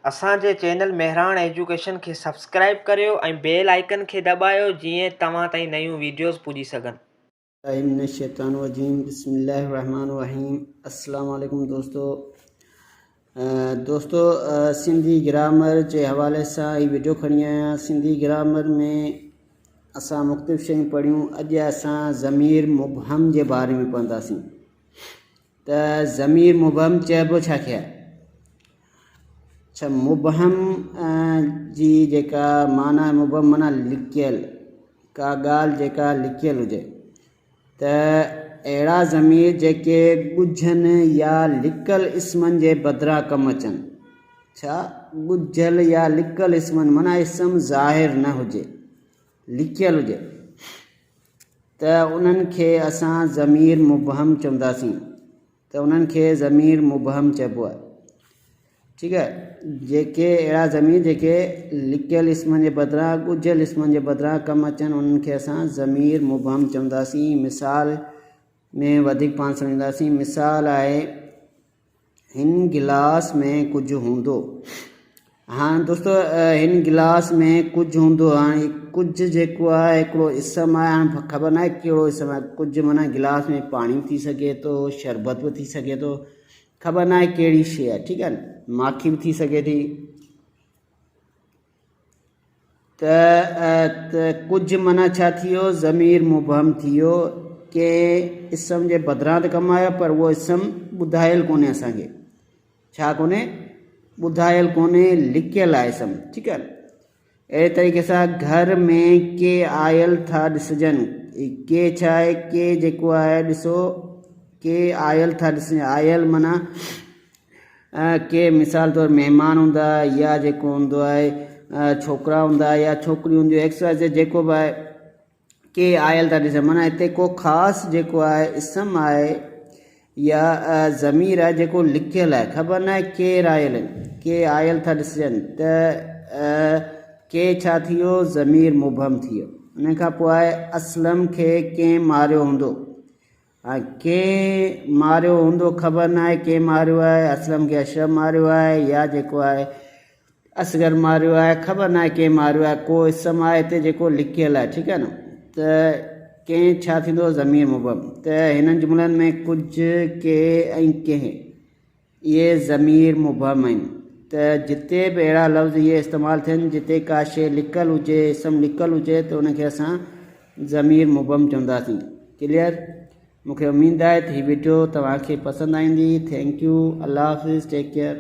असांजे channel Mehran education खे subscribe करियो ऐं बेल आइकन खे दबायो जीअं तव्हां ताईं नयूं वीडियोस पुॼी सघनि। बिस्मिल्लाहिर्रहमानिर्रहीम। अस्सलाम वालेकुम दोस्तों सिंधी ग्रामर के हवाले से ही वीडियो खड़ी आया। सिंधी ग्रामर में असां मुख्तलिफ़ शयूं पढ़ियूं। अॼु असां ज़मीर मुबहम के बारे में पढ़ंदासीं। त ज़मीर मुबहम चइबो छा खे? अच्छा, मुबहम जी जेका माना मुबहम माना लिखियल का ॻाल्हि जेका लिखियल हुजे। त अहिड़ा ज़मीर जेके ॻुझनि या लिकल इस्मनि जे बदिरां कमु अचनि। छा ॻुझल या लिकल इस्मनि माना इस्म ज़ाहिर न हुजे, लिखियल हुजे, त उन्हनि खे असां ज़मीर मुबहम चवंदासीं। त उन्हनि खे ज़मीर मुबहम चइबो आहे। ठीकु आहे। जेके अहिड़ा ज़मीर जेके लिकियल इस्मनि जे बदिरां ॻुझियल इस्मनि जे बदिरां कमु अचनि उन्हनि खे असां ज़मीर मुबहम चवंदासीं। मिसाल में वधीक पाण सम्झंदासीं। मिसाल आहे, हिन गिलास में कुझु हूंदो। हाँ दोस्तों, हिन गिलास में कुझु हूंदो। हाणे कुझु जेको आहे हिकिड़ो इस्म आहे। हाणे ख़बर न आहे कहिड़ो इस्म आहे। कुझु माना गिलास में पाणी थी सघे थो, शरबत बि थी सघे थो, ख़बर न आहे कहिड़ी शइ आहे। ठीकु आहे न, माखी भी थी सके थी। त कुछ माना छा थियो? ज़मीर मुबहम थियो के इस्म जे बदिरां त कमु आयो पर वो इस्म ॿुधायल कोन्हे असांखे। छा कोन्हे? ॿुधायल कोन्हे, लिखियल आहे इस्म। ठीकु आहे। अहिड़े तरीक़े सां घर में के आयल था ॾिसजनि। के छा आहे? के जेको आहे ॾिसो, के आयल था ॾिसजनि। आयल माना के मिसाल तौर महिमान हूंदा या जेको हूंदो आहे छोकिरा हूंदा या छोकिरियूं हूंदियूं, एक्स जेको बि आहे, के आयल था ॾिसनि माना हिते को ख़ासि जेको आहे इस्म आहे या ज़मीर आहे जेको लिखियल आहे। ख़बर न आहे केरु आयल आहिनि, के आयल था ॾिसजनि। त के छा थियो? ज़मीर मुबहम थियो। उन खां पोइ आहे असलम खे कंहिं मारियो हूंदो। के मारियो हूंदो, ख़बर न आहे के मारियो आहे। असलम खे अशरफ मारियो आहे या जेको आहे असगर मारियो आहे, ख़बर न आहे के मारियो आहे। को इस्म आहे हिते जेको लिखियल आहे। ठीकु आहे न। त कंहिं छा थींदो? ज़मीर मुबहम। त हिननि जुमलनि में कुझु, के ऐं कंहिं इहे ज़मीर मुबहम आहिनि। त जिते बि अहिड़ा लफ़्ज़ इहे इस्तेमालु थियनि जिते का शइ लिकल हुजे, इस्म लिकल हुजे, त उनखे असां ज़मीर मुबहम चवंदासीं। क्लियर? मूंखे उम्मीद आहे त हीअ वीडियो तव्हांखे पसंदि आईंदी। Thank you. अल्लाह हाफ़िज़। Take care.